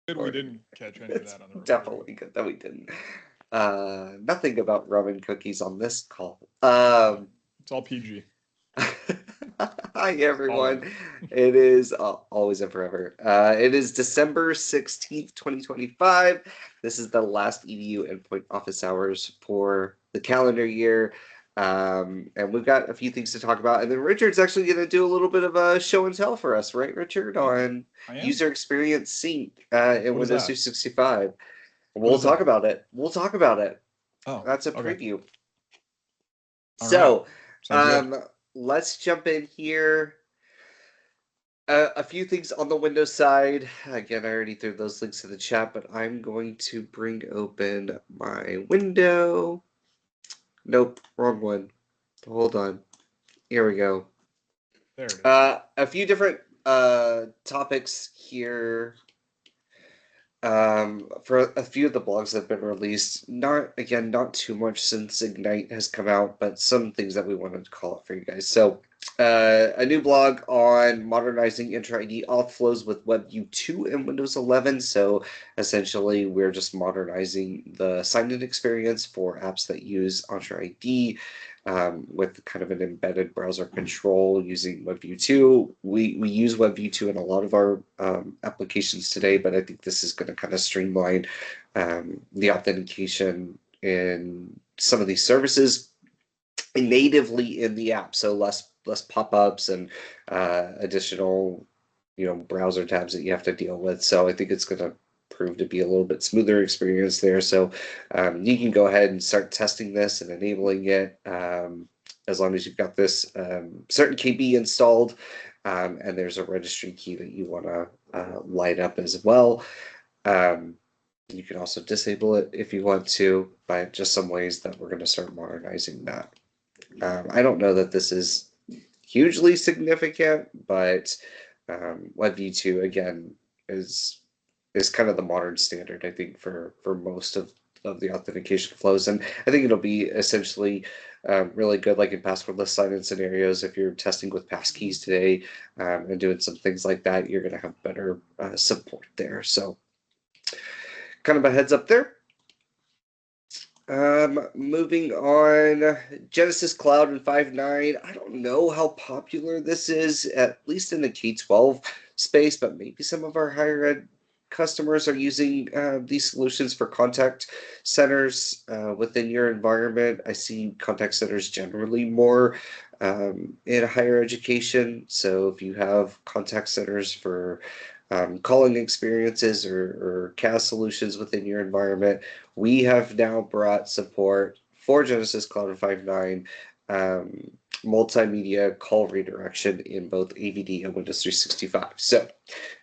Good, we didn't catch any of It's that on the recording. definitely good that we didn't. Nothing about rum and cookies on this call. It's all PG. Hi everyone. Always. It is always and forever. It is December 16th, 2025. This is the last EDU Endpoint office hours for the calendar year. And we've got a few things to talk about. And then Richard's actually going to do a little bit of a show and tell for us, right, Richard, Yeah, on I am. user experience sync in What is Windows that? 365. What We'll is talk that? about it. We'll talk about it. Oh, That's a okay. preview. All right. So, Sounds good. um, let's jump in here. A few things on the Windows side. Again, I already threw those links in the chat, but I'm going to bring open my window. Nope, wrong one. Hold on. Here we go. There it is. A few different topics here for a few of the blogs that have been released. Not too much since Ignite has come out, but some things that we wanted to call out for you guys. So, a new blog on modernizing Intra ID auth flows with Webview 2 and Windows 11. So, essentially, we're just modernizing the sign-in experience for apps that use Entra ID. With kind of an embedded browser control using Webview 2. We use Webview 2 in a lot of our applications today, but I think this is going to kind of streamline the authentication in some of these services natively in the app, so less pop-ups and additional browser tabs that you have to deal with. So I think it's going to prove to be a little bit smoother experience there. So you can go ahead and start testing this and enabling it as long as you've got this certain KB installed, and there's a registry key that you want to light up as well. Um, you can also disable it if you want to, by just some ways that we're going to start modernizing that. I don't know that this is hugely significant, but WebView 2 again is kind of the modern standard, I think, for most of the authentication flows, and I think it'll be essentially really good, like in passwordless sign-in scenarios. If you're testing with passkeys today and doing some things like that, you're going to have better support there. So, kind of a heads up there. Moving on, Genesis Cloud and 5.9. I don't know how popular this is, at least in the K-12 space, but maybe some of our higher ed customers are using these solutions for contact centers within your environment. I see contact centers generally more in higher education. So if you have contact centers for calling experiences or CAS solutions within your environment, we have now brought support for Genesis Cloud 5.9 um, multimedia call redirection in both AVD and Windows 365. So,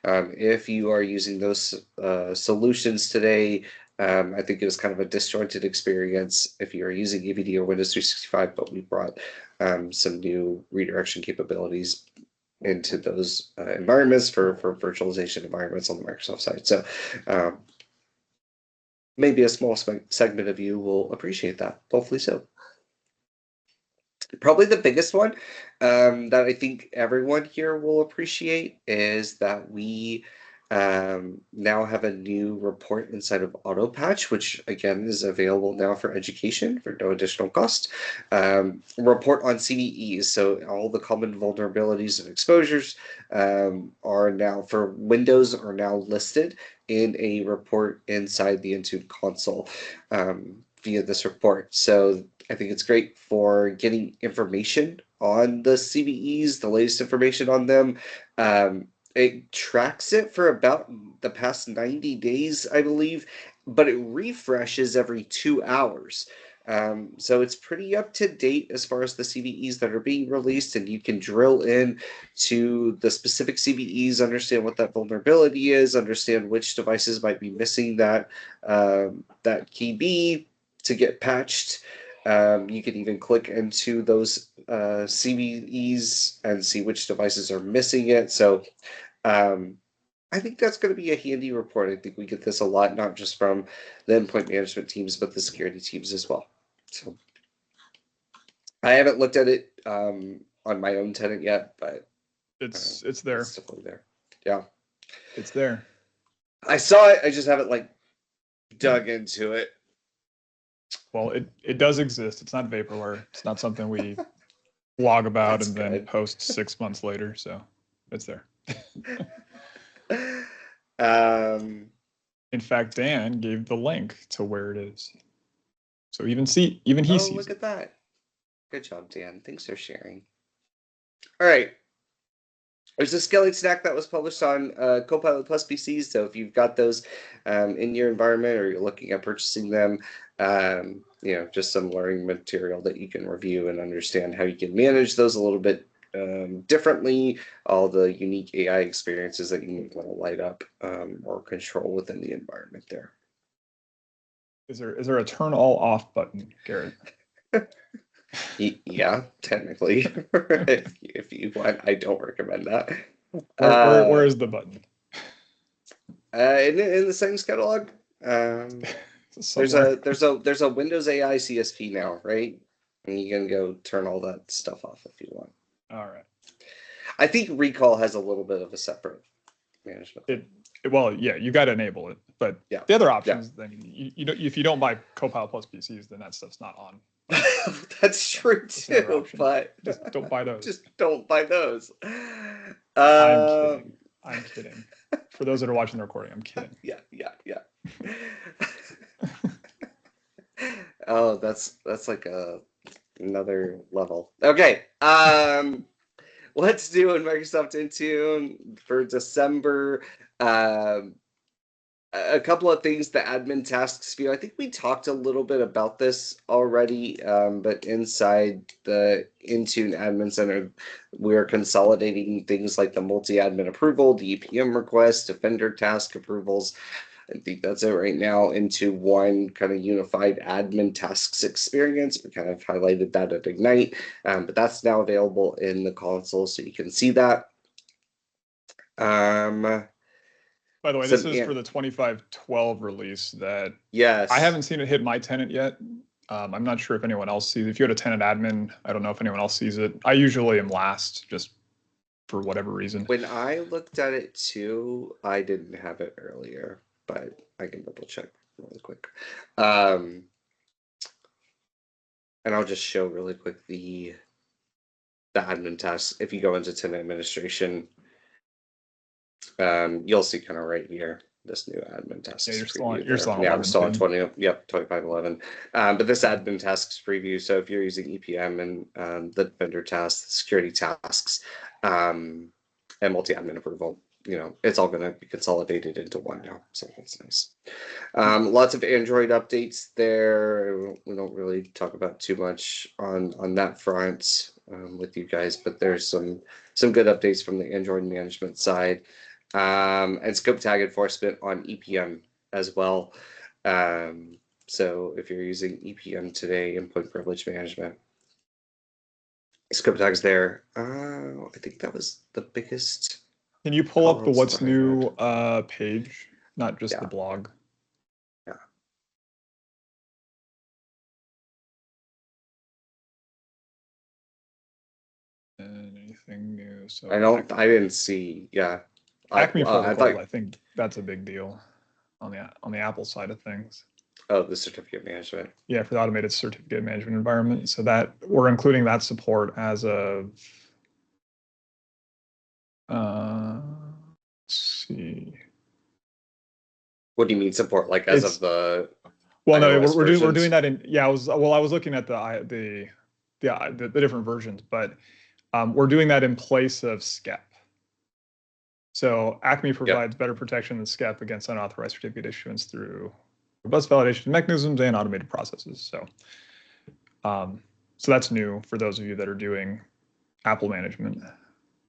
if you are using those solutions today, I think it was kind of a disjointed experience if you are using AVD or Windows 365, but we brought some new redirection capabilities into those environments for virtualization environments on the Microsoft side. So, maybe a small segment of you will appreciate that. Hopefully so. Probably the biggest one that I think everyone here will appreciate is that we now have a new report inside of AutoPatch, which again is available now for education for no additional cost. Report on CVEs, so all the common vulnerabilities and exposures are now for Windows are now listed in a report inside the Intune console via this report. So I think it's great for getting information on the CVEs, the latest information on them. It tracks it for about the past 90 days, I believe, but it refreshes every 2 hours. So it's pretty up to date as far as the CVEs that are being released, and you can drill in to the specific CVEs, understand what that vulnerability is, understand which devices might be missing that key B to get patched. You can even click into those CVEs and see which devices are missing it. So um, I think that's going to be a handy report. I think we get this a lot, not just from the endpoint management teams, but the security teams as well. So I haven't looked at it on my own tenant yet, but It's there. it's definitely there. Yeah. It's there. I saw it. I just haven't like dug into it. Well, it does exist. It's not vaporware. It's not something we blog about That's and then good. post 6 months later. So it's there. In fact, Dan gave the link to where it is. So even he sees look it. at that. Good job, Dan. Thanks for sharing. All right. There's a Skelly stack that was published on Copilot Plus PCs. So if you've got those in your environment or you're looking at purchasing them, just some learning material that you can review and understand how you can manage those a little bit differently, all the unique AI experiences that you want to light up or control within the environment there. Is there a turn all off button, Garrett? Yeah, technically, if you want, I don't recommend that. Where is the button? In the settings catalog. There's a Windows AI CSP now, right? And you can go turn all that stuff off if you want. All right. I think Recall has a little bit of a separate management. Well, yeah, you got to enable it, but yeah. The other options, then if you don't buy Copilot Plus PCs, then that stuff's not on. That's true too, but just don't buy those. Just don't buy those. I'm kidding. For those that are watching the recording, I'm kidding. Yeah. Oh, that's like another level. Okay. Let's do in Microsoft Intune for December. A couple of things, the admin tasks view. I think we talked a little bit about this already, but inside the Intune Admin Center, we're consolidating things like the multi-admin approval, the EPM request, Defender task approvals. I think that's it right now into one kind of unified admin tasks experience. We kind of highlighted that at Ignite, but that's now available in the console, so you can see that. By the way, this is for the 2512 release that yes. I haven't seen it hit my tenant yet. I'm not sure if anyone else sees it. If you go to tenant admin, I don't know if anyone else sees it. I usually am last just for whatever reason. When I looked at it too, I didn't have it earlier, but I can double check really quick. And I'll just show really quick the admin tasks. If you go into tenant administration, you'll see kind of right here this new admin tasks. Yeah, you're still on 11. I'm still on 2511. But this admin tasks preview. So if you're using EPM and the vendor tasks, the security tasks, and multi-admin approval, it's all going to be consolidated into one now. So that's nice. Lots of Android updates there. We don't really talk about too much on that front with you guys, but there's some good updates from the Android management side. And scope tag enforcement on EPM as well. So if you're using EPM today, endpoint privilege management, scope tags there. I think that was the biggest. Can you pull up the what's new page, not just the blog? Yeah. And anything new? So I didn't see. Yeah. Acme protocol. I think that's a big deal on the Apple side of things. Oh, the certificate management. Yeah, for the automated certificate management environment. So that we're including that support as of. Let's see. What do you mean support? Like as of the? Well, no, we're doing that in. Yeah, I was looking at the different versions, but we're doing that in place of SCEP. So Acme provides better protection than SCEP against unauthorized certificate issuance through robust validation mechanisms and automated processes. So, so that's new for those of you that are doing Apple management.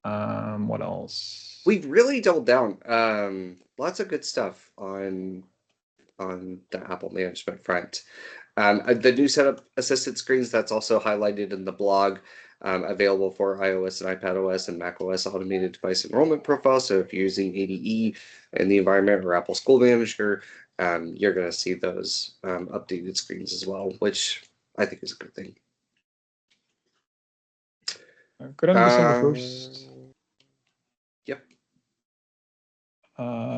What else? We've really doubled down. Lots of good stuff on the Apple management front. The new setup assisted screens, that's also highlighted in the blog, available for iOS and iPadOS and macOS automated device enrollment profile. So if you're using ADE in the environment or Apple School Manager, you're going to see those updated screens as well, which I think is a good thing. Good on December 1st. Yep.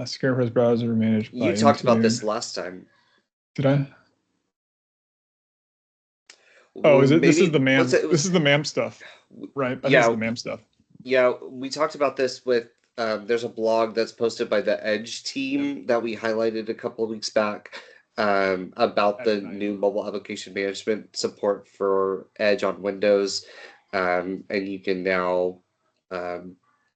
Scarecrow's browser managed by You talked about Intune. this last time. Did I? Oh, Well, is it? This is maybe the MAM. it This was is the MAM stuff, right? I think it's yeah, the MAM stuff. yeah. We talked about this with. There's a blog that's posted by the Edge team that we highlighted a couple of weeks back about the new mobile application management support for Edge on Windows, and you can now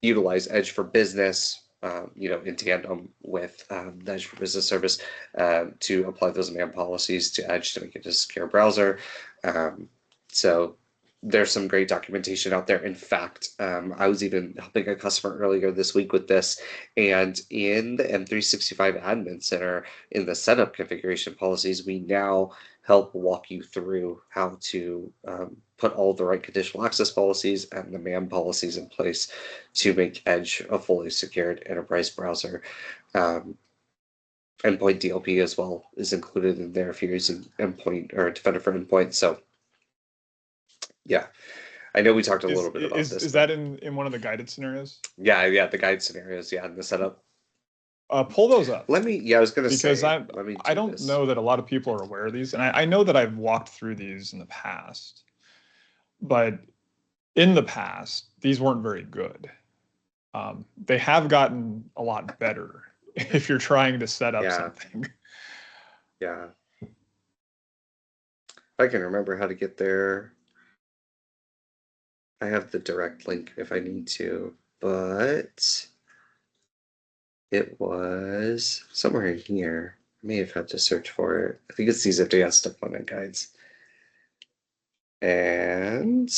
utilize Edge for Business. In tandem with the Edge for Business service to apply those MAM policies to Edge to make it a secure browser. So there's some great documentation out there. In fact, I was even helping a customer earlier this week with this, and in the M365 Admin Center, in the setup configuration policies, we now help walk you through how to put all the right conditional access policies and the MAM policies in place to make Edge a fully secured enterprise browser. Endpoint DLP as well is included in there if you're using Endpoint or Defender for Endpoint. So yeah, I know we talked a little bit about this. Is that in one of the guided scenarios? Yeah, the guide scenarios, in the setup. Pull those up. I was gonna because say, I don't know that a lot of people are aware of these, and I know that I've walked through these in the past, but in the past these weren't very good. They have gotten a lot better if you're trying to set up something. Yeah. I can remember how to get there. I have the direct link if I need to, but it was somewhere in here. I may have had to search for it. I think it's these advanced deployment guides. And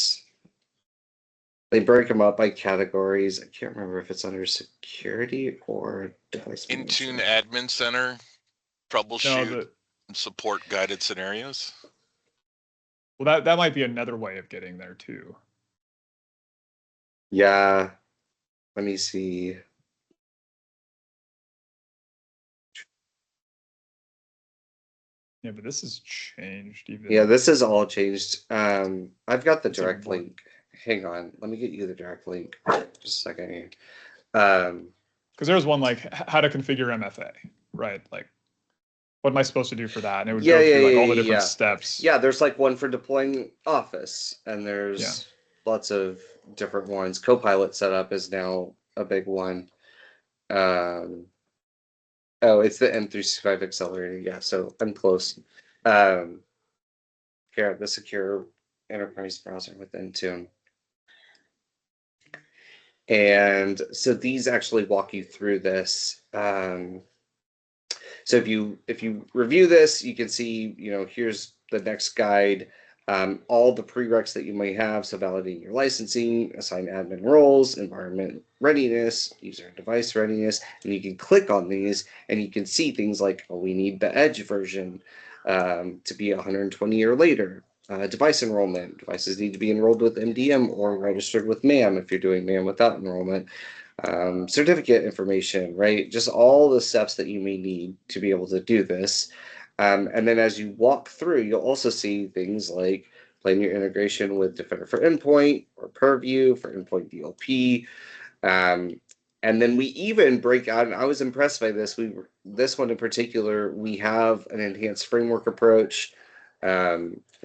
they break them up by categories. I can't remember if it's under security or device Intune Admin Center, troubleshoot, and support guided scenarios. Well, that might be another way of getting there too. Yeah. Let me see. Yeah, but this has changed even. Yeah, this is all changed. I've got the direct link. Hang on, let me get you the direct link. Just a second here. Because there's one like how to configure MFA, right? Like, what am I supposed to do for that? And it would go through like all the different steps. Yeah, there's like one for deploying Office, and there's lots of different ones. Copilot setup is now a big one. Oh, it's the M365 Accelerator. Yeah, so I'm close. Here, the secure enterprise browser with Intune. And so these actually walk you through this. So if you review this, you can see, here's the next guide, all the prereqs that you may have. So validating your licensing, assign admin roles, environment readiness, user and device readiness, and you can click on these and you can see things like, we need the Edge version to be 120 or later. Device enrollment. Devices need to be enrolled with MDM or registered with MAM if you're doing MAM without enrollment. Certificate information, right? Just all the steps that you may need to be able to do this. And then as you walk through, you'll also see things like plan your integration with Defender for Endpoint or Purview for Endpoint DLP. And then we even break out, and I was impressed by this. This one in particular, we have an enhanced framework approach.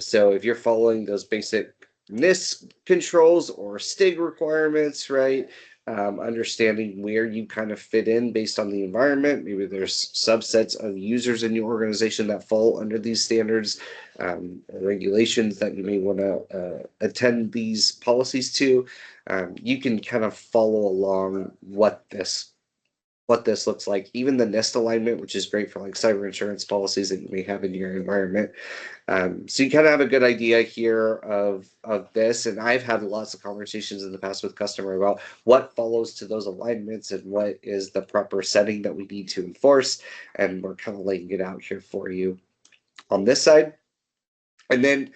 So if you're following those basic NIST controls or STIG requirements, right? Understanding where you kind of fit in based on the environment. Maybe there's subsets of users in your organization that fall under these standards, regulations that you may want to attend these policies to. You can kind of follow along what this looks like. Even the NIST alignment, which is great for like cyber insurance policies that you may have in your environment. So you kind of have a good idea here of this, and I've had lots of conversations in the past with customer about what follows to those alignments and what is the proper setting that we need to enforce, and we're kind of laying it out here for you on this side. And then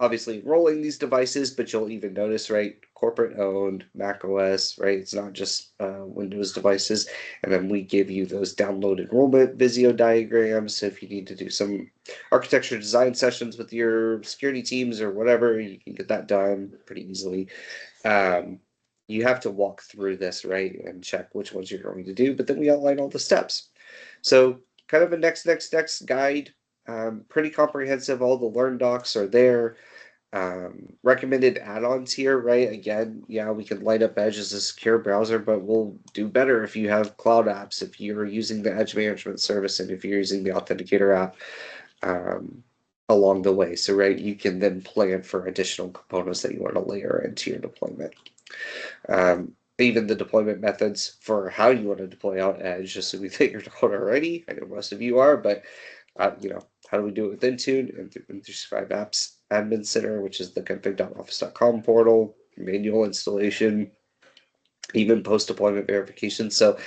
obviously enrolling these devices, but you'll even notice, right, corporate owned, Mac OS, right? It's not just Windows devices. And then we give you those download enrollment Visio diagrams. So if you need to do some architecture design sessions with your security teams or whatever, you can get that done pretty easily. you have to walk through this, right, and check which ones you're going to do, but then we outline all the steps. So kind of a next guide, pretty comprehensive. All the Learn docs are there. Recommended add-ons here, right? Again, yeah, we can light up Edge as a secure browser, but we'll do better if you have cloud apps, if you're using the Edge management service, and if you're using the Authenticator app along the way. So, right, you can then plan for additional components that you want to layer into your deployment. Even the deployment methods for how you want to deploy out Edge, assuming that you're not already. I know most of you are, but you know, how do we do it with Intune and 365 Apps Admin Center, which is the config.office.com portal, manual installation, even post-deployment verification. So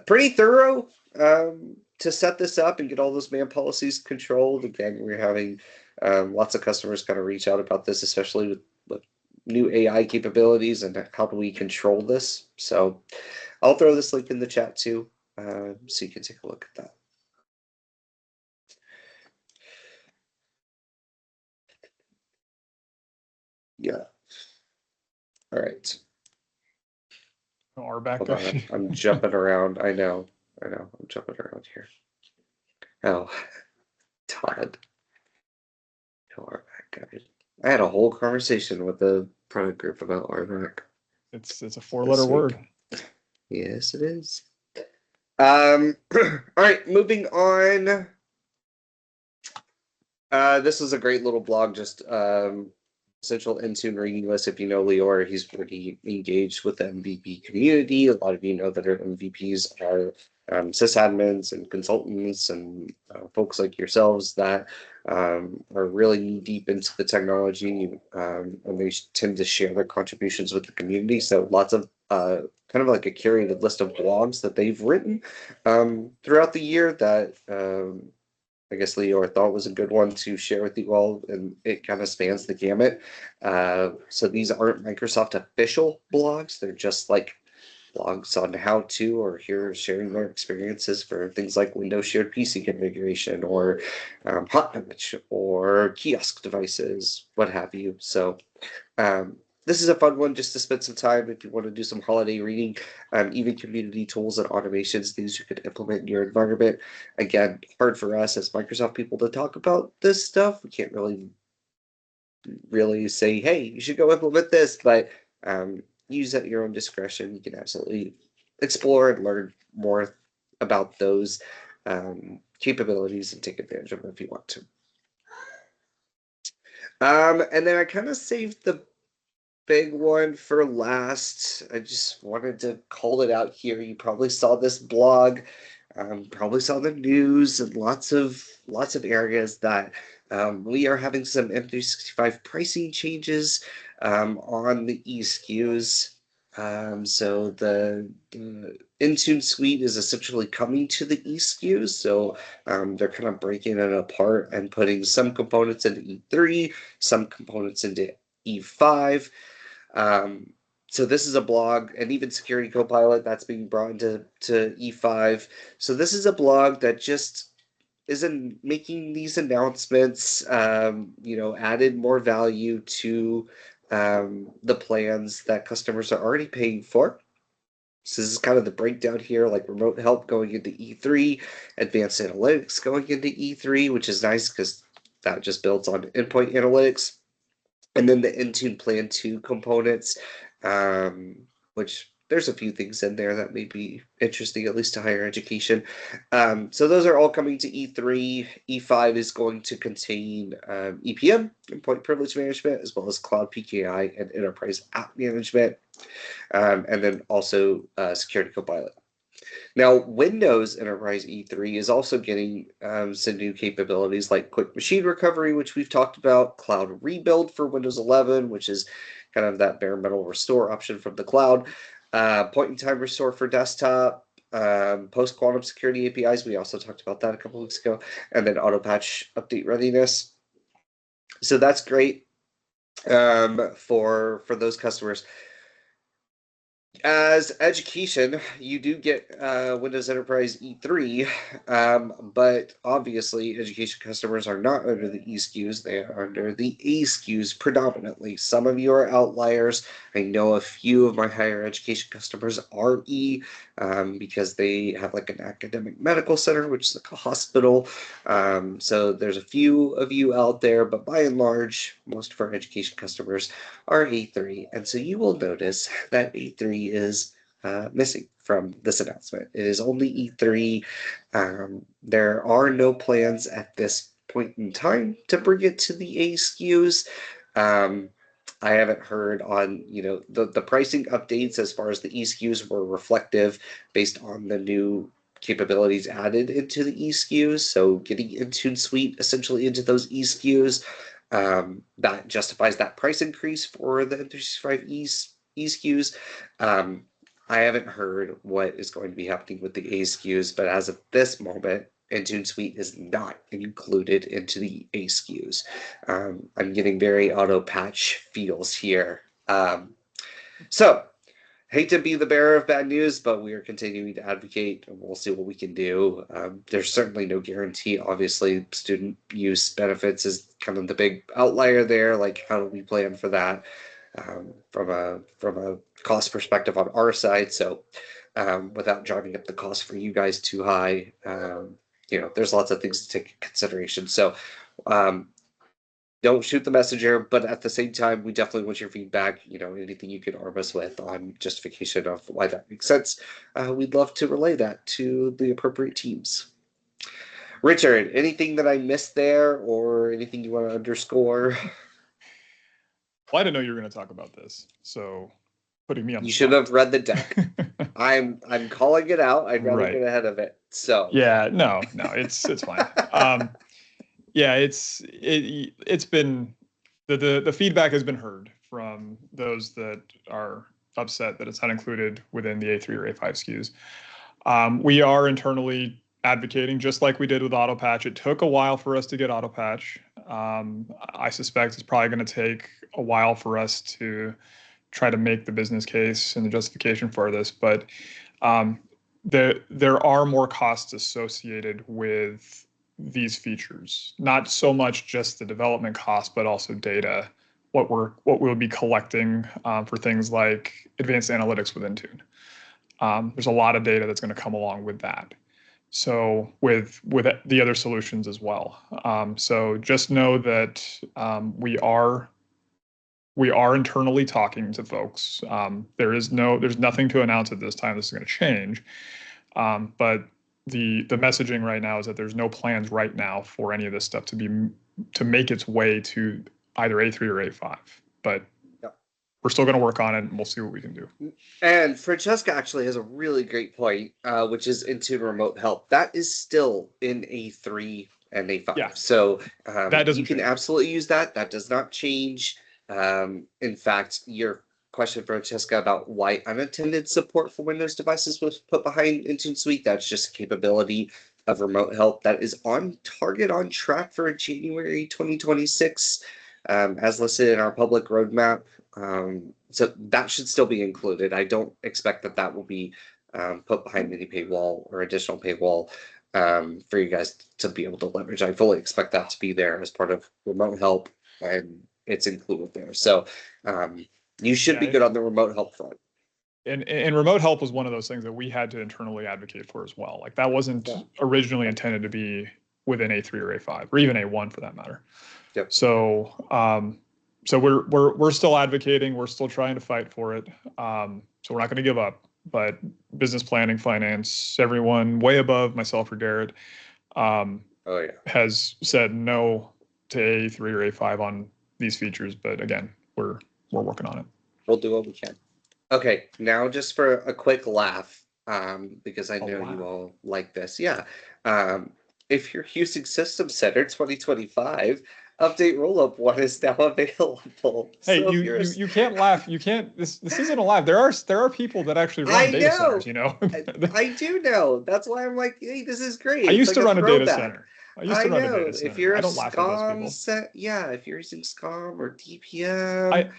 pretty thorough to set this up and get all those man policies controlled. Again, we're having lots of customers kind of reach out about this, especially with new AI capabilities and how do we control this. So I'll throw this link in the chat too, so you can take a look at that. Yeah. All right. Our back Hold on, I'm jumping around. I know. I'm jumping around here. Oh, Todd. No, our back guy. I had a whole conversation with the product group about RBAC. It's a 4-letter word. Yes, it is. All right, moving on. This is a great little blog, just essential Intune reading list. If you know Lior, he's pretty engaged with the MVP community. A lot of you know that our MVPs are sysadmins and consultants and folks like yourselves that are really knee deep into the technology, and they tend to share their contributions with the community. So lots of kind of like a curated list of blogs that they've written throughout the year that I guess Lior thought was a good one to share with you all, and it kind of spans the gamut. So these aren't Microsoft official blogs; they're just like blogs on how to, or here sharing their experiences for things like Windows shared PC configuration, or hot image, or kiosk devices, what have you. So this is a fun one just to spend some time if you want to do some holiday reading, even community tools and automations, things you could implement in your environment. Again, hard for us as Microsoft people to talk about this stuff. We can't really say, hey, you should go implement this, but use at your own discretion. You can absolutely explore and learn more about those capabilities and take advantage of them if you want to. And then I kind of saved the big one for last. I just wanted to call it out here. You probably saw this blog, probably saw the news, and lots of areas that we are having some M365 pricing changes on the eSKUs. So the Intune suite is essentially coming to the eSKUs. So they're kind of breaking it apart and putting some components into E3, some components into E5. So this is a blog, and even Security Copilot that's being brought into E5. So this is a blog that just isn't making these announcements, added more value to the plans that customers are already paying for. So this is kind of the breakdown here, like remote help going into E3, advanced analytics going into E3, which is nice because that just builds on endpoint analytics. And then the Intune Plan 2 components, which there's a few things in there that may be interesting, at least to higher education. So those are all coming to E3. E5 is going to contain EPM, Endpoint Privilege Management, as well as Cloud PKI and Enterprise App Management, and then also Security Copilot. Now, Windows Enterprise E3 is also getting some new capabilities like quick machine recovery, which we've talked about, cloud rebuild for Windows 11, which is kind of that bare metal restore option from the cloud, point-in-time restore for desktop, post-quantum security APIs. We also talked about that a couple weeks ago, and then auto-patch update readiness. So that's great for those customers. As education, you do get Windows Enterprise E3, but obviously education customers are not under the E SKUs, they are under the A SKUs predominantly. Some of you are outliers. I know a few of my higher education customers are E because they have like an academic medical center, which is like a hospital. So there's a few of you out there, but by and large, most of our education customers are A3. And so you will notice that A3 is missing from this announcement. It is only E3. There are no plans at this point in time to bring it to the A SKUs. I haven't heard on, the pricing updates as far as the E SKUs were reflective based on the new capabilities added into the E SKUs. So getting Intune Suite essentially into those E SKUs, that justifies that price increase for the M365 E SKUs. I haven't heard what is going to be happening with the A SKUs, but as of this moment, Intune Suite is not included into the A SKUs. I'm getting very auto patch feels here. So, hate to be the bearer of bad news, but we are continuing to advocate and we'll see what we can do. There's certainly no guarantee. Obviously, student use benefits is kind of the big outlier there. Like, how do we plan for that from a cost perspective on our side? So, without driving up the cost for you guys too high, there's lots of things to take into consideration. So, don't shoot the messenger, but at the same time, we definitely want your feedback. Anything you can arm us with on justification of why that makes sense. We'd love to relay that to the appropriate teams. Richard, anything that I missed there or anything you want to underscore? Well, I didn't know you were going to talk about this, so putting me on the You spot. should have read the deck. I'm calling it out. I'd rather get ahead of it. So yeah, no, it's fine. Yeah, it's been the feedback has been heard from those that are upset that it's not included within the A3 or A5 SKUs. We are internally advocating, just like we did with AutoPatch. It took a while for us to get AutoPatch. I suspect it's probably going to take a while for us to try to make the business case and the justification for this, but there are more costs associated with these features, not so much just the development cost, but also data, what we'll be collecting for things like advanced analytics with Intune. There's a lot of data that's going to come along with that. So with the other solutions as well. So just know that we are internally talking to folks. There's nothing to announce at this time. This is going to change, but the messaging right now is that there's no plans right now for any of this stuff to make its way to either A3 or A5. But we're still going to work on it, and we'll see what we can do. And Francesca actually has a really great point, which is Intune remote help. That is still in A3 and A5. Yeah. So that you can absolutely use that. That does not change. In fact, your question, Francesca, about why unattended support for Windows devices was put behind Intune Suite, that's just capability of remote help that is on target, on track for January 2026, as listed in our public roadmap. So that should still be included. I don't expect that will be put behind any paywall or additional paywall for you guys to be able to leverage. I fully expect that to be there as part of remote help, and it's included there. So you should be good on the remote help front. And remote help was one of those things that we had to internally advocate for as well. Like that wasn't originally intended to be within A3 or A5 or even A1 for that matter. Yep. So so we're still advocating. We're still trying to fight for it. So we're not going to give up. But business planning, finance, everyone way above myself or Garrett has said no to A3 or A5 on these features. But again, we're working on it. We'll do what we can. Okay, now just for a quick laugh, because I know you all like this. Yeah. If you're using System Center 2025, update rollup 1 is now available. Hey, so you can't laugh. You can't. This isn't a laugh. There are people that actually run data centers. I do know. That's why I'm like, hey, this is great. I used to run a data center. If you're a SCOM if you're using SCOM or DPM,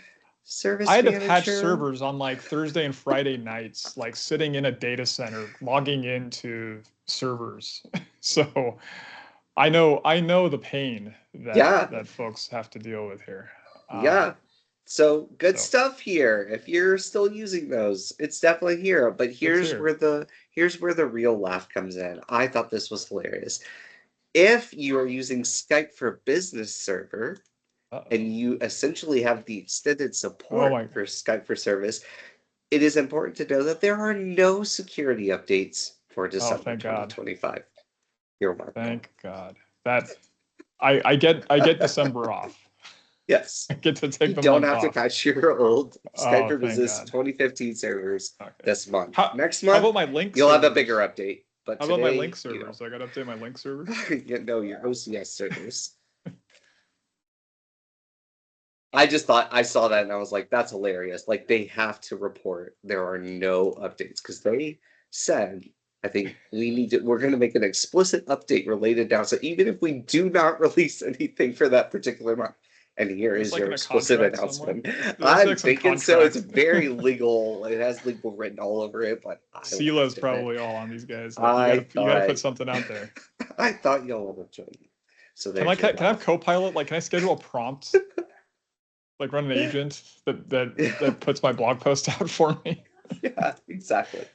service I had to manager. patch servers on like Thursday and Friday nights, like sitting in a data center, logging into servers. So I know the pain that folks have to deal with here. Yeah. So good stuff here. If you're still using those, it's definitely here. But here's where the real laugh comes in. I thought this was hilarious. If you are using Skype for Business Server, and you essentially have the extended support for Skype for Service, it is important to know that there are no security updates for December 2025. You're welcome. Thank God. That I get December off. Yes. I get to take the month off. You don't have to patch your old Skype for Business 2015 servers this month. Next month, how about my link you'll servers? have a bigger update. But how today, about my link servers? I got to update my link servers? No, your OCS servers. I just thought, I saw that and I was like, that's hilarious. Like, they have to report there are no updates because they said, I think we're going to make an explicit update related now. So even if we do not release anything for that particular month, and here is your explicit announcement. I'm thinking so. It's very legal. It has legal written all over it, but CELA's probably all on these guys. Like, you gotta put something out there. I thought y'all would have joined me. So can I have Copilot? Like, can I schedule a prompt? Like run an agent that puts my blog post out for me? Yeah, exactly.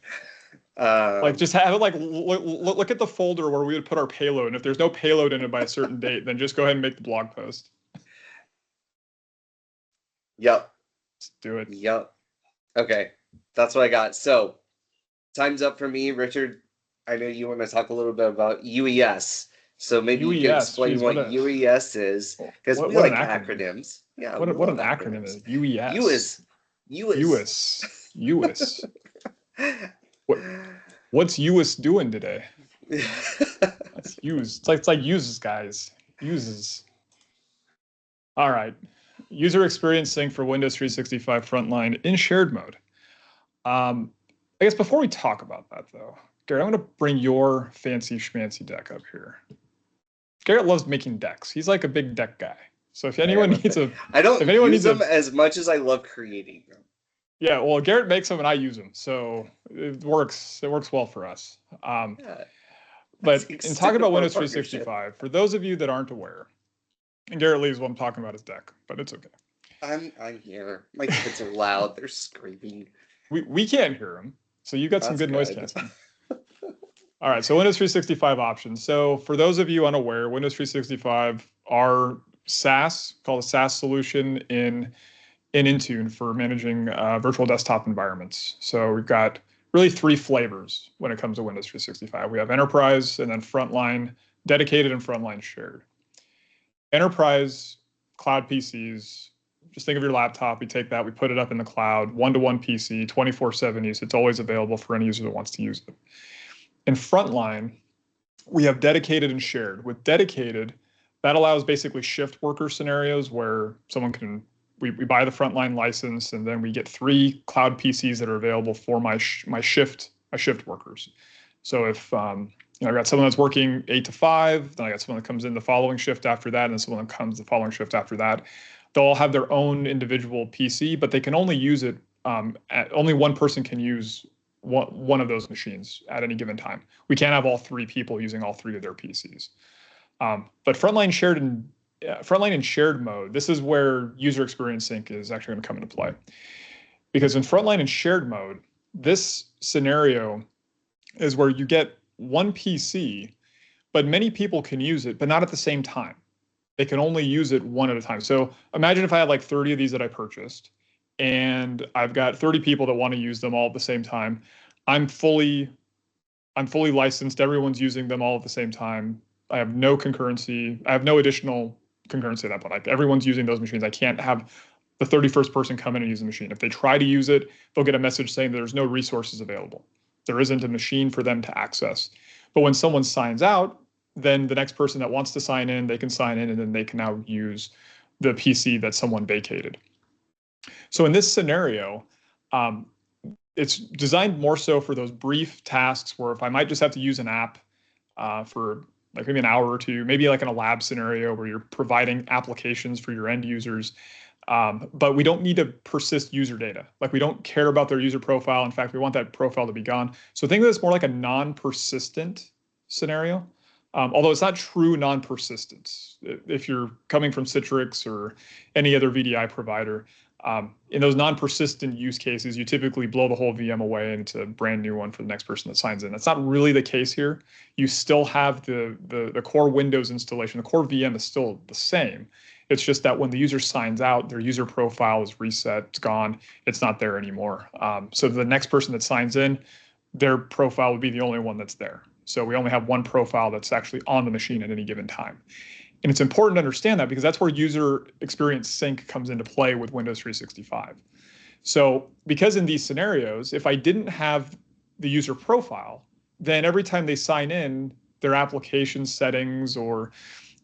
Like just have it like look at the folder where we would put our payload, and if there's no payload in it by a certain date, then just go ahead and make the blog post. Yep. Let's do it. Yep. Okay, that's what I got. So, time's up for me, Richard. I know you want to talk a little bit about UES. So maybe you can explain what UES is, because we like acronyms. Yeah. What an acronym is. UES. UES. What's US doing today? That's use. It's like uses, guys. Uses. All right. User experience sync for Windows 365 Frontline in shared mode. I guess before we talk about that, though, Garrett, I'm going to bring your fancy schmancy deck up here. Garrett loves making decks. He's like a big deck guy. So if anyone needs a... I don't use them as much as I love creating them. Yeah, well, Garrett makes them and I use them. So it works. It works well for us. But in talking about Windows 365, for those of you that aren't aware, and Garrett leaves while I'm talking about his deck, but it's okay. I'm here. My kids are loud. They're screaming. We can't hear them. So you got some good noise canceling. All right, so Windows 365 options. So for those of you unaware, Windows 365 are SaaS, called a SaaS solution in Intune for managing virtual desktop environments. So we've got really three flavors when it comes to Windows 365. We have Enterprise and then Frontline dedicated and Frontline shared. Enterprise cloud PCs, just think of your laptop. We take that, we put it up in the cloud, one-to-one PC, 24/7 use. It's always available for any user that wants to use it. In Frontline, we have dedicated and shared. With dedicated, that allows basically shift worker scenarios where someone can, we buy the Frontline license and then we get 3 cloud PCs that are available for my shift workers. So if I've got someone that's working 8 to 5, then I got someone that comes in the following shift after that, and then someone that comes the following shift after that. They'll all have their own individual PC, but they can only use it. Only one person can use one of those machines at any given time. We can't have all 3 people using all 3 of their PCs. But Frontline in shared mode, this is where user experience sync is actually going to come into play. Because in Frontline in shared mode, this scenario is where you get one PC, but many people can use it, but not at the same time. They can only use it one at a time. So imagine if I had like 30 of these that I purchased, and I've got 30 people that want to use them all at the same time. I'm fully licensed. Everyone's using them all at the same time. I have no concurrency. I have no additional concurrency at that point. Like everyone's using those machines. I can't have the 31st person come in and use the machine. If they try to use it, they'll get a message saying there's no resources available. There isn't a machine for them to access. But when someone signs out, then the next person that wants to sign in, they can sign in and then they can now use the PC that someone vacated. So in this scenario, it's designed more so for those brief tasks where if I might just have to use an app for like maybe an hour or two, maybe like in a lab scenario where you're providing applications for your end users, But we don't need to persist user data. Like we don't care about their user profile. In fact, we want that profile to be gone. So think of this more like a non-persistent scenario. Although it's not true non-persistence. If you're coming from Citrix or any other VDI provider, in those non-persistent use cases, you typically blow the whole VM away and it's a brand new one for the next person that signs in. That's not really the case here. You still have the core Windows installation. The core VM is still the same. It's just that when the user signs out, their user profile is reset, it's gone, it's not there anymore. So the next person that signs in, their profile would be the only one that's there. So we only have one profile that's actually on the machine at any given time. And it's important to understand that because that's where user experience sync comes into play with Windows 365. So because in these scenarios, if I didn't have the user profile, then every time they sign in, their application settings or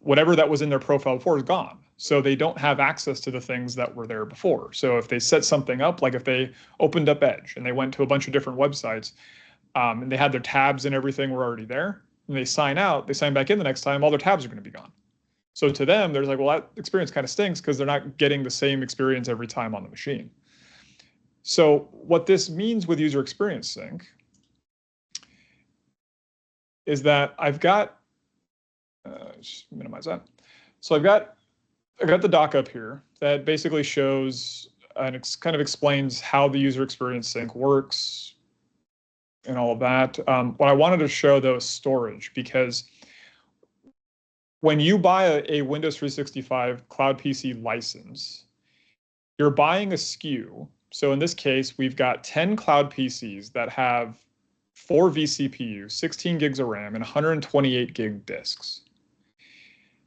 whatever that was in their profile before is gone. So they don't have access to the things that were there before. So if they set something up, like if they opened up Edge and they went to a bunch of different websites and they had their tabs and everything were already there, and they sign out, they sign back in the next time, all their tabs are going to be gone. So to them, there's like, well, that experience kind of stinks because they're not getting the same experience every time on the machine. So what this means with user experience sync is that I've got, just minimize that. So I got the doc up here that basically shows and it kind of explains how the user experience sync works and all of that. What I wanted to show though is storage, because when you buy a Windows 365 Cloud PC license, you're buying a SKU. So in this case, we've got 10 Cloud PCs that have 4 vCPUs, 16 gigs of RAM, and 128 gig disks.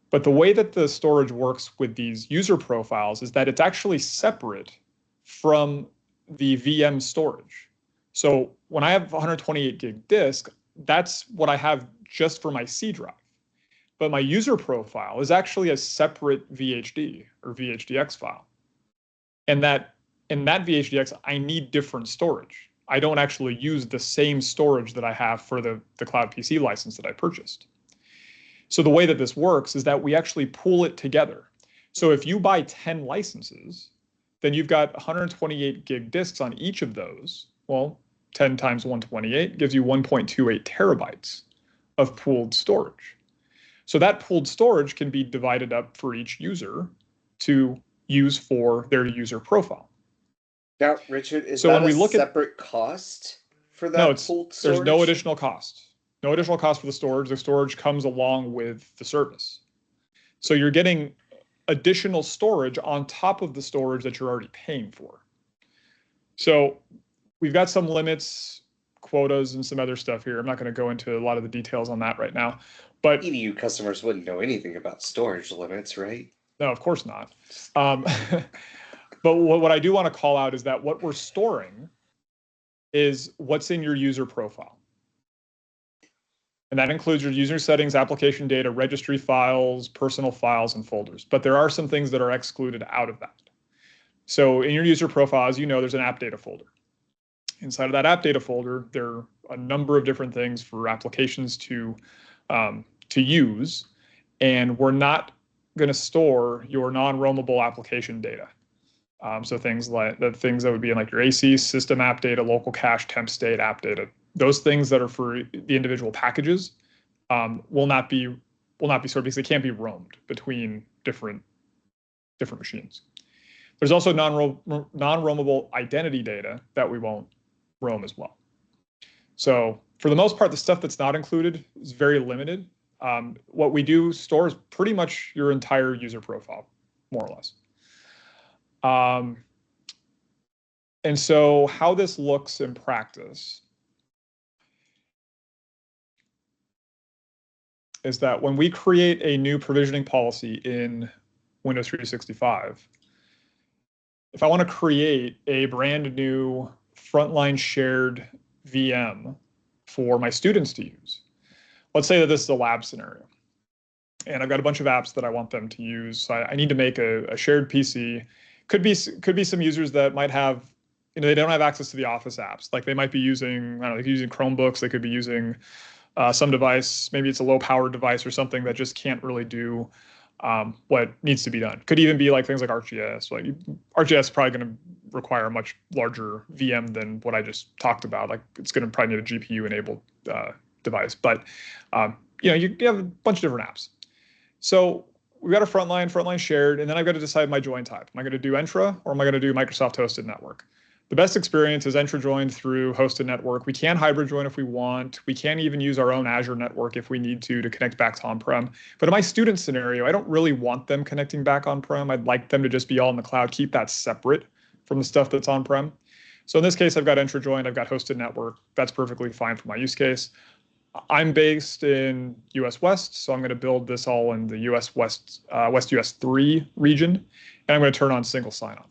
But the way that the storage works with these user profiles is that it's actually separate from the VM storage. So when I have 128 gig disk, that's what I have just for my C drive. But my user profile is actually a separate VHD or VHDX file. And that in that VHDX, I need different storage. I don't actually use the same storage that I have for the Cloud PC license that I purchased. So the way that this works is that we actually pool it together. So if you buy 10 licenses, then you've got 128 gig disks on each of those. Well, 10 times 128 gives you 1.28 terabytes of pooled storage. So that pooled storage can be divided up for each user to use for their user profile. Now, Richard, is that a separate cost for that pooled storage? There's no additional cost. No additional cost for the storage. The storage comes along with the service. So you're getting additional storage on top of the storage that you're already paying for. So we've got some limits, quotas, and some other stuff here. I'm not going to go into a lot of the details on that right now. But EDU customers wouldn't know anything about storage limits, right? No, of course not. But what I do want to call out is that what we're storing is what's in your user profile. And that includes your user settings, application data, registry files, personal files, and folders. But there are some things that are excluded out of that. So in your user profile, as you know, there's an app data folder. Inside of that app data folder, there are a number of different things for applications to use. And we're not going to store your non-roamable application data. So things like the things that would be in like your AC, system app data, local cache, temp state, app data. Those things that are for the individual packages will not be stored because they can't be roamed between different machines. There's also non-roamable identity data that we won't roam as well. So for the most part, the stuff that's not included is very limited. What we do store is pretty much your entire user profile, more or less. And so how this looks in practice is that when we create a new provisioning policy in Windows 365, if I want to create a brand new Frontline shared VM for my students to use, let's say that this is a lab scenario, and I've got a bunch of apps that I want them to use. So I need to make a shared PC. Could be some users that might have, they don't have access to the Office apps. Like they might be using, I don't know, they could be using Chromebooks. They could be using some device. Maybe it's a low-powered device or something that just can't really do what needs to be done. Could even be like things like ArcGIS. Like ArcGIS is probably going to require a much larger VM than what I just talked about. Like it's going to probably need a GPU enabled device, but you have a bunch of different apps. So we've got a Frontline shared, and then I've got to decide my join type. Am I going to do Entra or am I going to do Microsoft hosted network? The best experience is Entra join through hosted network. We can hybrid join if we want. We can even use our own Azure network if we need to connect back to on-prem. But in my student scenario, I don't really want them connecting back on-prem. I'd like them to just be all in the cloud, keep that separate from the stuff that's on-prem. So in this case, I've got Entra joined, I've got hosted network. That's perfectly fine for my use case. I'm based in US West, so I'm going to build this all in the US West, West US 3 region, and I'm going to turn on single sign-on.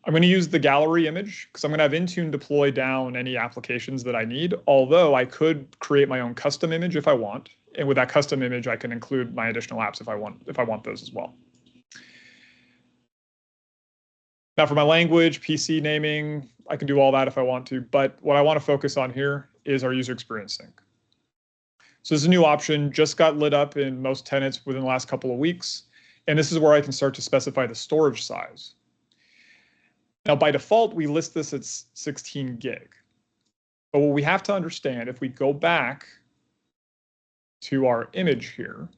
I'm going to use the gallery image because I'm going to have Intune deploy down any applications that I need, although I could create my own custom image if I want. And with that custom image, I can include my additional apps if I want those as well. Now for my language, PC naming, I can do all that if I want to, but what I want to focus on here is our user experience sync. So this is a new option, just got lit up in most tenants within the last couple of weeks. And this is where I can start to specify the storage size. Now, by default, we list this at 16 gig. But what we have to understand, if we go back to our image here,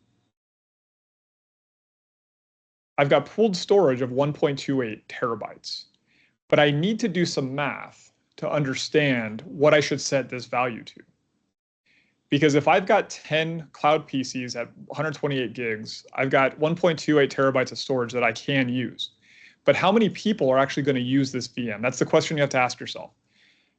I've got pooled storage of 1.28 terabytes. But I need to do some math to understand what I should set this value to. Because if I've got 10 cloud PCs at 128 gigs, I've got 1.28 terabytes of storage that I can use. But how many people are actually going to use this VM? That's the question you have to ask yourself.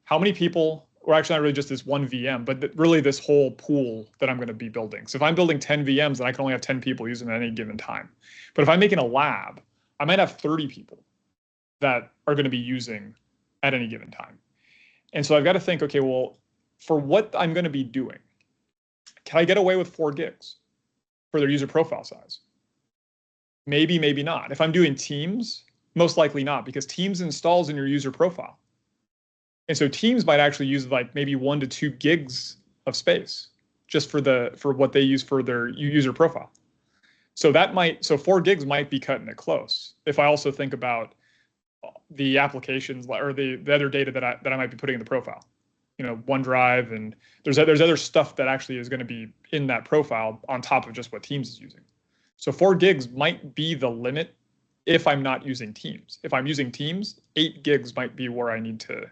How many people, or actually not really just this one VM, but really this whole pool that I'm going to be building. So if I'm building 10 VMs, then I can only have 10 people using them at any given time. But if I'm making a lab, I might have 30 people that are going to be using at any given time. And so I've got to think, okay, well, for what I'm going to be doing, can I get away with 4 gigs for their user profile size? Maybe, maybe not. If I'm doing Teams, most likely not, because Teams installs in your user profile. And so Teams might actually use like maybe 1 to 2 gigs of space just for what they use for their user profile. So 4 gigs might be cutting it close. If I also think about the applications or the other data that I might be putting in the profile, OneDrive, and there's other stuff that actually is going to be in that profile on top of just what Teams is using. So 4 gigs might be the limit if I'm not using Teams. If I'm using Teams, 8 gigs might be where I need to,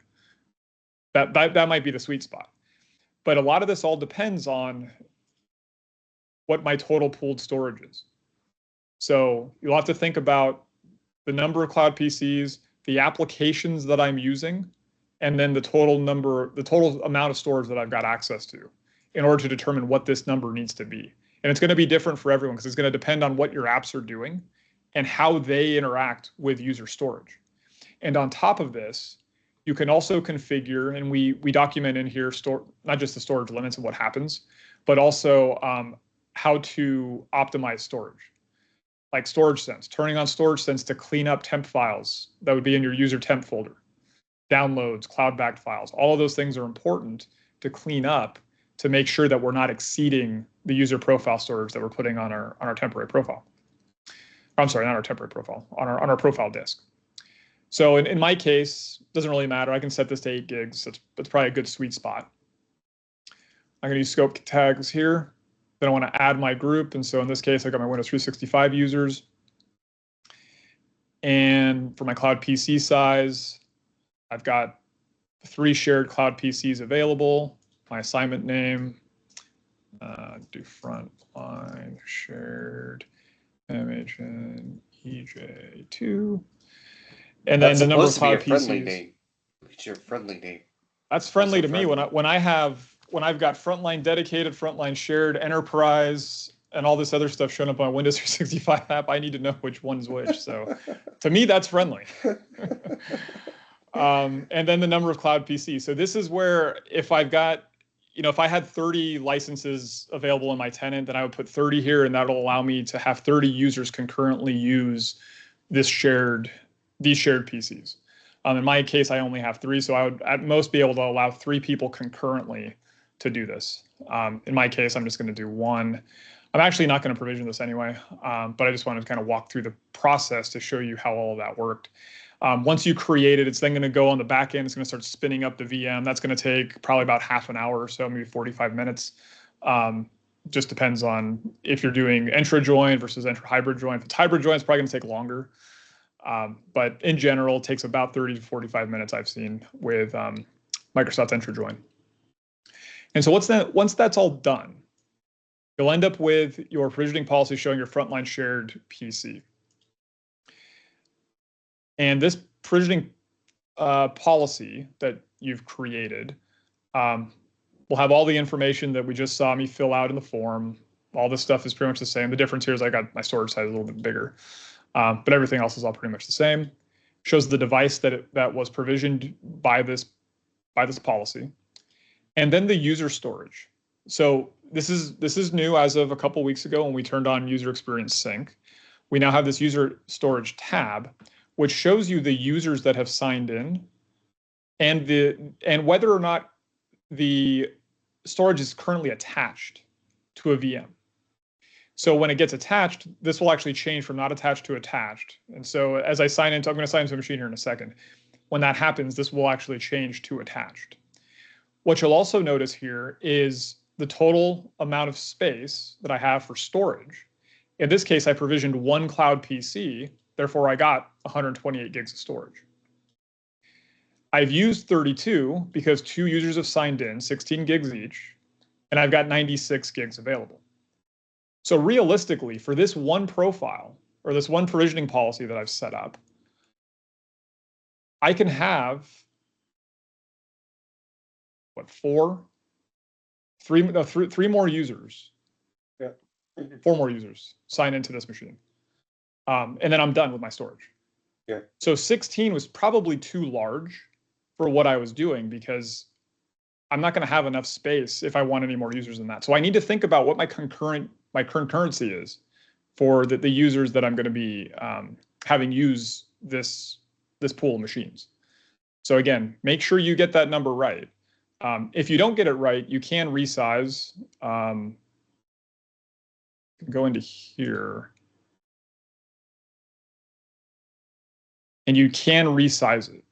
that might be the sweet spot. But a lot of this all depends on what my total pooled storage is. So you'll have to think about the number of cloud PCs, the applications that I'm using, and then the total amount of storage that I've got access to in order to determine what this number needs to be. And it's going to be different for everyone because it's going to depend on what your apps are doing and how they interact with user storage. And on top of this, you can also configure, and we document in here, not just the storage limits and what happens, but also how to optimize storage. Like storage sense, turning on storage sense to clean up temp files that would be in your user temp folder. Downloads, cloud-backed files, all of those things are important to clean up to make sure that we're not exceeding the user profile storage that we're putting on our temporary profile. I'm sorry, not our temporary profile, on our profile disk. So in my case, it doesn't really matter. I can set this to 8 gigs. That's probably a good sweet spot. I'm going to use scope tags here. Then I want to add my group. And so in this case, I got my Windows 365 users. And for my cloud PC size, I've got 3 shared cloud PCs available. My assignment name, do Frontline shared MHN EJ2. And then the number of cloud PCs. It's your friendly name. That's friendly to me. When I've got Frontline dedicated, Frontline shared, enterprise, and all this other stuff showing up on my Windows 365 app, I need to know which one's which. So to me, that's friendly. And then the number of cloud PCs. So this is where if I've got, if I had 30 licenses available in my tenant, then I would put 30 here, and that'll allow me to have 30 users concurrently use these shared PCs. In my case, I only have 3, so I would at most be able to allow 3 people concurrently to do this. In my case, I'm just going to do 1. I'm actually not going to provision this anyway, but I just wanted to kind of walk through the process to show you how all of that worked. Once you create it, it's then going to go on the back end. It's going to start spinning up the VM. That's going to take probably about half an hour or so, maybe 45 minutes. Just depends on if you're doing intra-join versus intra-hybrid join. If it's hybrid join, it's probably going to take longer. But in general, it takes about 30 to 45 minutes I've seen with Microsoft intra-join. And so once that's all done, you'll end up with your provisioning policy showing your Frontline shared PC. And this provisioning policy that you've created will have all the information that we just saw me fill out in the form. All this stuff is pretty much the same. The difference here is I got my storage size a little bit bigger, but everything else is all pretty much the same. Shows the device that was provisioned by this policy, and then the user storage. So this is new as of a couple weeks ago when we turned on user experience sync. We now have this user storage tab, which shows you the users that have signed in and whether or not the storage is currently attached to a VM. So when it gets attached, this will actually change from not attached to attached. And so as I sign into, I'm going to sign into a machine here in a second. When that happens, this will actually change to attached. What you'll also notice here is the total amount of space that I have for storage. In this case, I provisioned one cloud PC, therefore I got 128 gigs of storage. I've used 32 because 2 users have signed in, 16 gigs each, and I've got 96 gigs available. So realistically, for this one profile, or this one provisioning policy that I've set up, I can have, what, three more users, yeah, 4 more users sign into this machine. And then I'm done with my storage. Yeah. So 16 was probably too large for what I was doing because I'm not going to have enough space if I want any more users than that. So I need to think about what my concurrency is for the users that I'm going to be having use this pool of machines. So again, make sure you get that number right. If you don't get it right, you can resize. Go into here. And you can resize it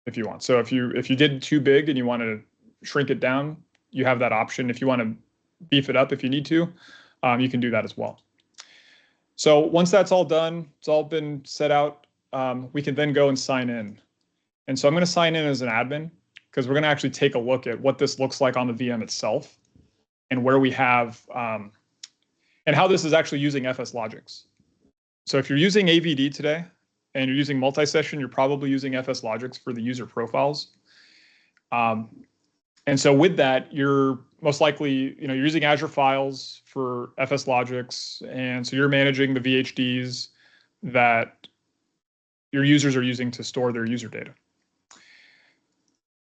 if you want. So if you did too big and you want to shrink it down, you have that option. If you want to beef it up if you need to, you can do that as well. So once that's all done, it's all been set out, we can then go and sign in. And so I'm going to sign in as an admin because we're going to actually take a look at what this looks like on the VM itself and where we have, and how this is actually using FS logics. So if you're using AVD today, and you're using multi-session, you're probably using FS logics for the user profiles. And so with that, you're most likely, you're using Azure files for FS logics. And so you're managing the VHDs that your users are using to store their user data.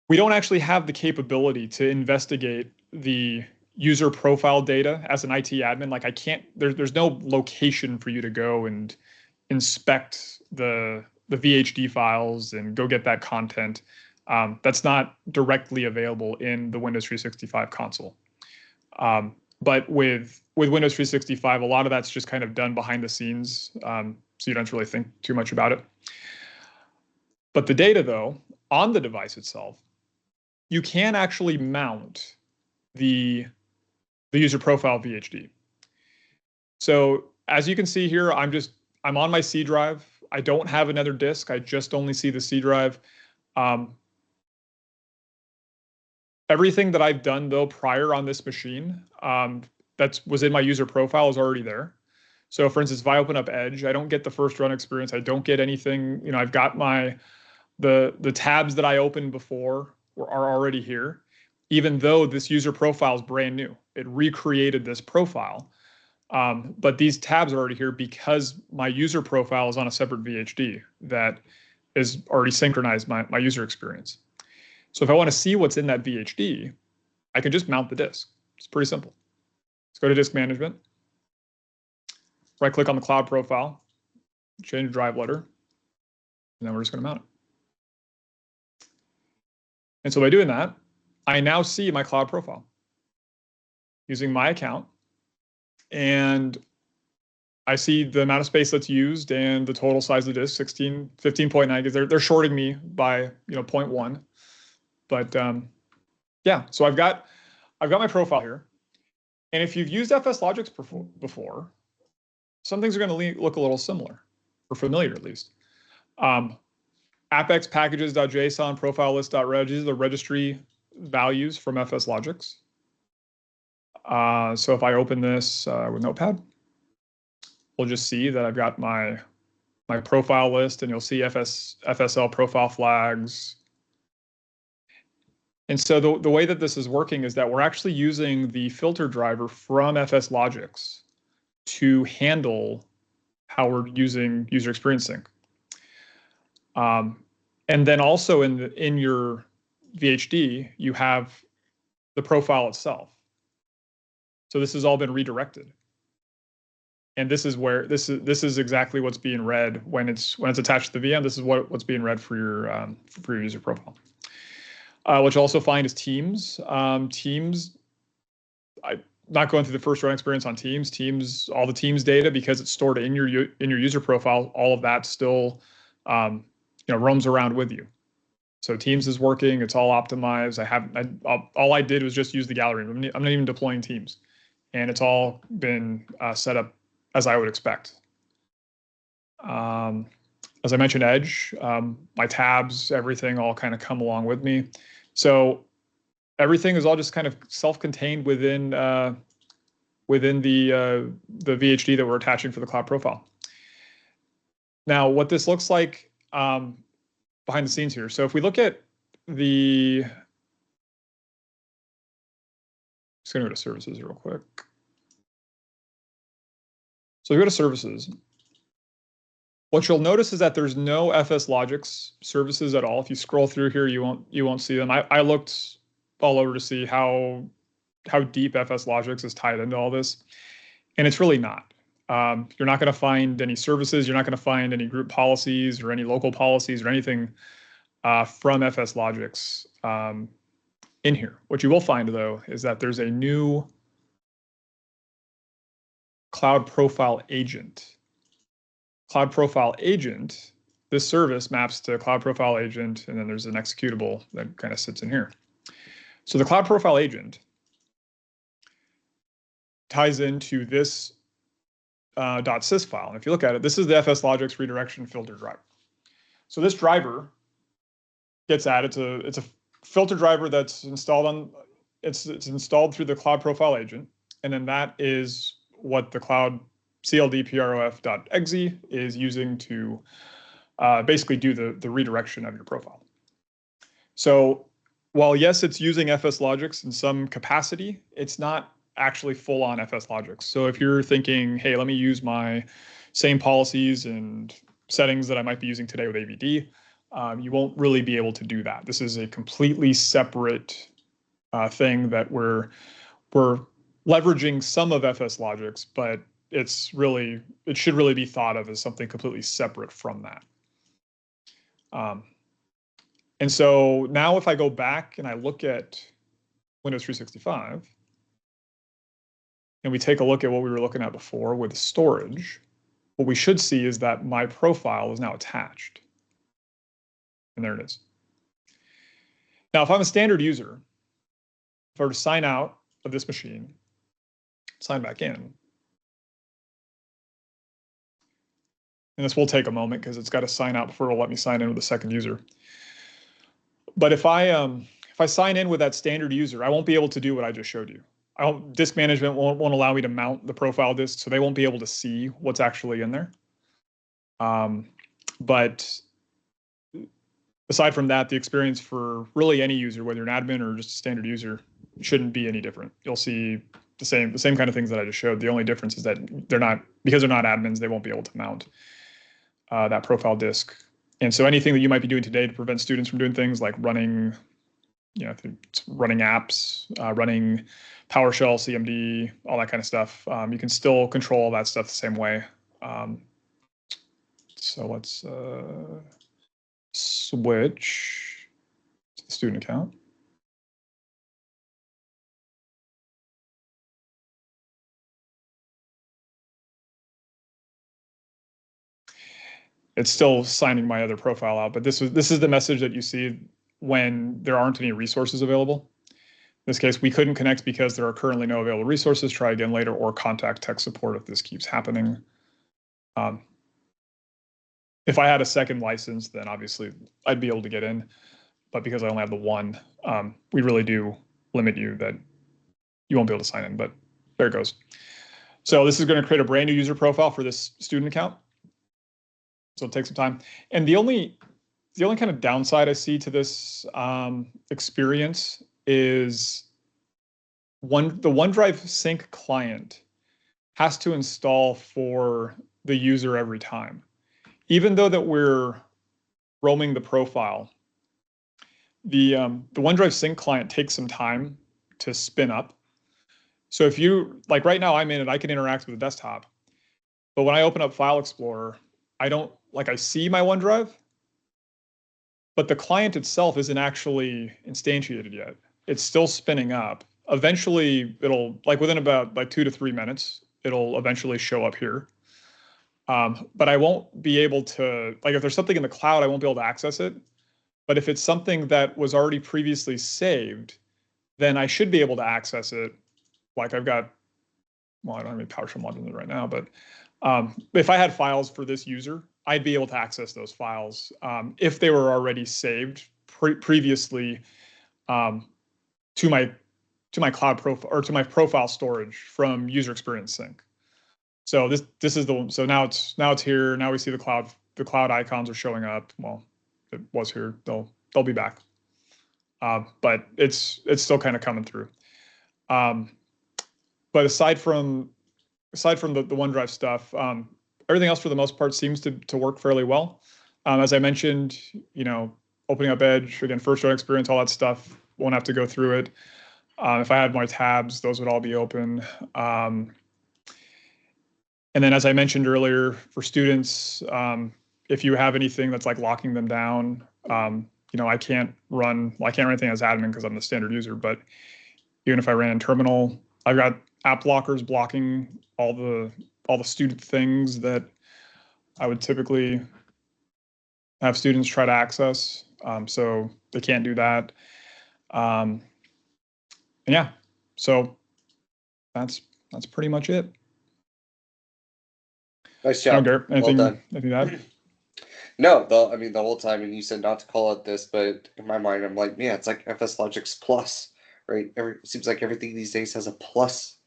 We don't actually have the capability to investigate the user profile data as an IT admin. Like there's no location for you to go and inspect the VHD files and go get that content. That's not directly available in the Windows 365 console. But with Windows 365, a lot of that's just kind of done behind the scenes, so you don't really think too much about it. But the data, though, on the device itself, you can actually mount the user profile VHD. So as you can see here, I'm on my C drive. I don't have another disk. I just only see the C drive. Everything that I've done, though, prior on this machine that was in my user profile is already there. So for instance, if I open up Edge, I don't get the first run experience. I don't get anything. I've got the tabs that I opened before are already here, even though this user profile is brand new. It recreated this profile. But these tabs are already here because my user profile is on a separate VHD that is already synchronized my user experience. So if I want to see what's in that VHD, I can just mount the disk. It's pretty simple. Let's go to disk management. Right click on the cloud profile, change drive letter, and then we're just going to mount it. And so by doing that, I now see my cloud profile using my account. and I see the amount of space that's used and the total size of the disk, 15.9 gigs. They're shorting me by 0.1, but yeah. So I've got my profile here, and if you've used FSLogix before, some things are going to look a little similar, or familiar at least. Apex packages.json, profile list.reg. These are the registry values from FSLogix. So if I open this with Notepad, we'll just see that I've got my profile list, and you'll see FSL profile flags. And so the way that this is working is that we're actually using the filter driver from FSLogix to handle how we're using user experience sync. And then also in your VHD, you have the profile itself. So this has all been redirected. And this is where this is exactly what's being read when it's attached to the VM. This is what's being read for your user profile. What you'll also find is Teams. Teams, I'm not going through the first run experience on Teams. Teams, all the Teams data, because it's stored in your user profile, all of that still roams around with you. So Teams is working. It's all optimized. All I did was just use the gallery. I'm not even deploying Teams, and it's all been set up as I would expect. As I mentioned, Edge, my tabs, everything all kind of come along with me. So everything is all just kind of self-contained within the VHD that we're attaching for the cloud profile. Now, what this looks like behind the scenes here. So if we look at just going to go to services real quick. So we go to services. What you'll notice is that there's no FSLogix services at all. If you scroll through here, you won't see them. I looked all over to see how deep FSLogix is tied into all this, and it's really not. You're not going to find any services. You're not going to find any group policies or any local policies or anything from FSLogix in here. What you will find, though, is that there's a new Cloud Profile Agent. Cloud Profile Agent, this service maps to Cloud Profile Agent, and then there's an executable that kind of sits in here. So the Cloud Profile Agent ties into this .sys file. And if you look at it, this is the FSLogix redirection filter driver. So this driver gets added to, it's a filter driver that's installed on, it's installed through the Cloud Profile Agent, and then that is what the Cloud cldprof.exe is using to basically do the redirection of your profile. So while yes, it's using FSLogix in some capacity, it's not actually full-on FSLogix. So if you're thinking, hey, let me use my same policies and settings that I might be using today with AVD, you won't really be able to do that. This is a completely separate thing that we're leveraging some of FSLogix, but it should really be thought of as something completely separate from that. And so now if I go back and I look at Windows 365, and we take a look at what we were looking at before with storage, what we should see is that my profile is now attached. And there it is. Now, if I'm a standard user, if I were to sign out of this machine, sign back in, and this will take a moment because it's got to sign out before it'll let me sign in with a second user. But if I sign in with that standard user, I won't be able to do what I just showed you. Disk management won't allow me to mount the profile disk, so they won't be able to see what's actually in there. But aside from that, the experience for really any user, whether you're an admin or just a standard user, shouldn't be any different. You'll see the same kind of things that I just showed. The only difference is that because they're not admins, they won't be able to mount that profile disk. And so anything that you might be doing today to prevent students from doing things like running apps, running PowerShell, CMD, all that kind of stuff, you can still control all that stuff the same way. So let's switch to the student account. it's still signing my other profile out. But this is the message that you see when there aren't any resources available. In this case, we couldn't connect because there are currently no available resources. Try again later, or contact tech support if this keeps happening. If I had a second license, then obviously I'd be able to get in. But because I only have the one, we really do limit you that you won't be able to sign in. But there it goes. So this is going to create a brand new user profile for this student account. So it'll take some time. And the only kind of downside I see to this experience is the OneDrive sync client has to install for the user every time. Even though that we're roaming the profile, the OneDrive sync client takes some time to spin up. So if you, like right now I'm in it, I can interact with the desktop. But when I open up File Explorer, I see my OneDrive, but the client itself isn't actually instantiated yet. It's still spinning up. Eventually, it'll, within about 2 to 3 minutes, it'll eventually show up here. But I won't be able to, if there's something in the cloud, I won't be able to access it. But if it's something that was already previously saved, then I should be able to access it. I've got, well, I don't have any PowerShell modules in it right now, but if I had files for this user, I'd be able to access those files if they were already saved previously to my cloud profile, or to my profile storage from user experience sync. So this is the one. So now it's here. Now we see the cloud icons are showing up. Well, it was here. They'll be back. But it's still kind of coming through. But aside from the OneDrive stuff, everything else for the most part seems to work fairly well. As I mentioned, opening up Edge, again, first run experience, all that stuff, won't have to go through it. If I had my tabs, those would all be open. And then, as I mentioned earlier, for students, if you have anything that's locking them down, I can't run anything as admin because I'm the standard user. But even if I ran terminal, I've got app blockers blocking all the student things that I would typically have students try to access. So they can't do that. And yeah, so that's pretty much it. Nice job. Garrett, anything to add? No, the whole time, and you said not to call it this, but in my mind, I'm like, yeah, it's like FSLogix Plus, right? It seems like everything these days has a plus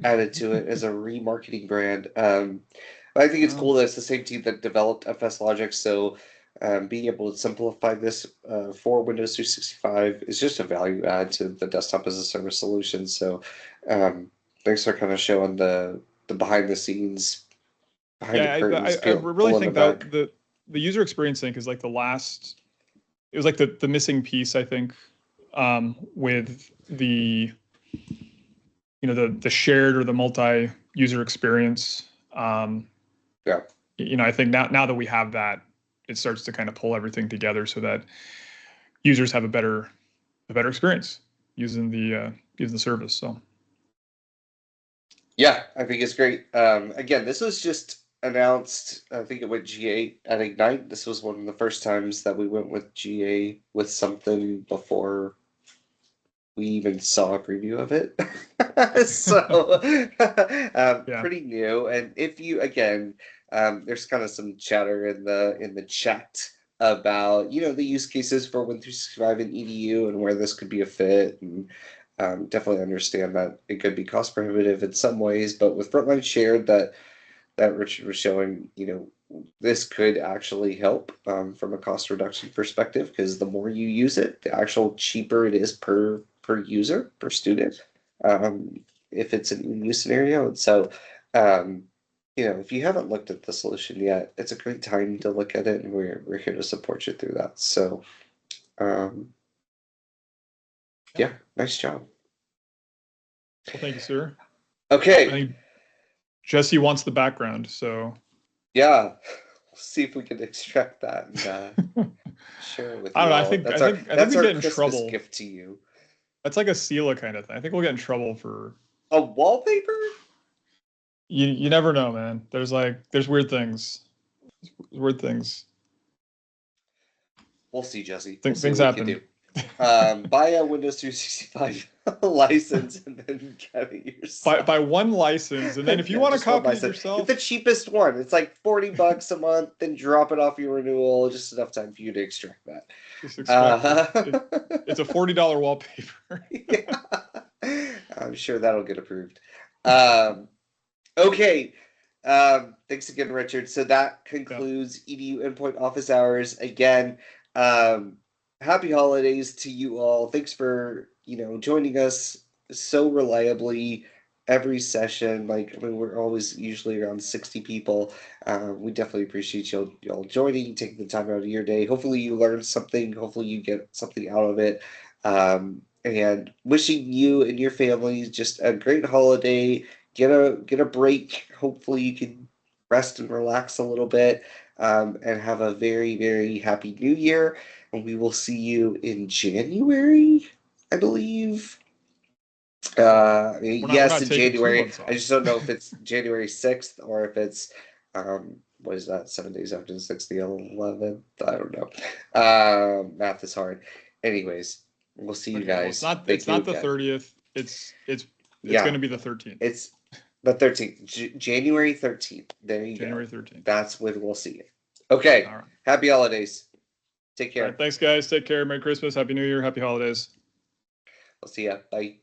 added to it as a remarketing brand. But I think it's cool that it's the same team that developed FSLogix, so being able to simplify this for Windows 365 is just a value add to the desktop as a service solution. So thanks for kind of showing the behind the scenes. I really think that the user experience sync is the last. It was the missing piece, I think, with the the shared or the multi-user experience. I think now that we have that, it starts to kind of pull everything together so that users have a better experience using the service. So yeah, I think it's great. Again, this was just announced. I think it went GA at Ignite. This was one of the first times that we went with GA with something before we even saw a preview of it. So pretty new. And if you, again, there's kind of some chatter in the chat about the use cases for Win365 and EDU and where this could be a fit, and definitely understand that it could be cost prohibitive in some ways, but with Frontline shared that Richard was showing, this could actually help from a cost reduction perspective, because the more you use it, the actual cheaper it is per user, per student, if it's an EDU scenario. And so, if you haven't looked at the solution yet, it's a great time to look at it, and we're here to support you through that. So, yeah, nice job. Well, thank you, sir. Okay. I think Jesse wants the background, so yeah, we'll see if we can extract that and share it with you. I think that's we our get in Christmas trouble. gift to you. That's like a Sela kind of thing. I think we'll get in trouble for a wallpaper. You never know, man. There's weird things. weird things. We'll see, Jesse. Things happen. Buy a Windows 365 license and then get it yourself. Buy one license, and then if you want to copy it yourself, get the cheapest one. It's like $40 a month. Then drop it off your renewal. Just enough time for you to extract that. It's a $40 wallpaper. Yeah. I'm sure that'll get approved. Okay. Thanks again, Richard. So that concludes EDU Endpoint Office Hours. Again, happy holidays to you all. Thanks for, joining us so reliably every session. We're always usually around 60 people. We definitely appreciate y'all joining, taking the time out of your day. Hopefully you learned something. Hopefully you get something out of it. And wishing you and your families just a great holiday. Get a break. Hopefully you can rest and relax a little bit, and have a very, very happy new year. And we will see you in January, I believe. Yes, in January. I just don't know if it's January 6th or if it's what is that? 7 days after the 6th, the 11th. I don't know. Math is hard. Anyways, we'll see you guys. Well, it's not the 30th. It's going to be the 13th. It's the 13th, January 13th. There you go. January 13th. That's when we'll see you. Okay. All right. Happy holidays. Take care. All right, thanks, guys. Take care. Merry Christmas. Happy New Year. Happy holidays. We'll see ya. Bye.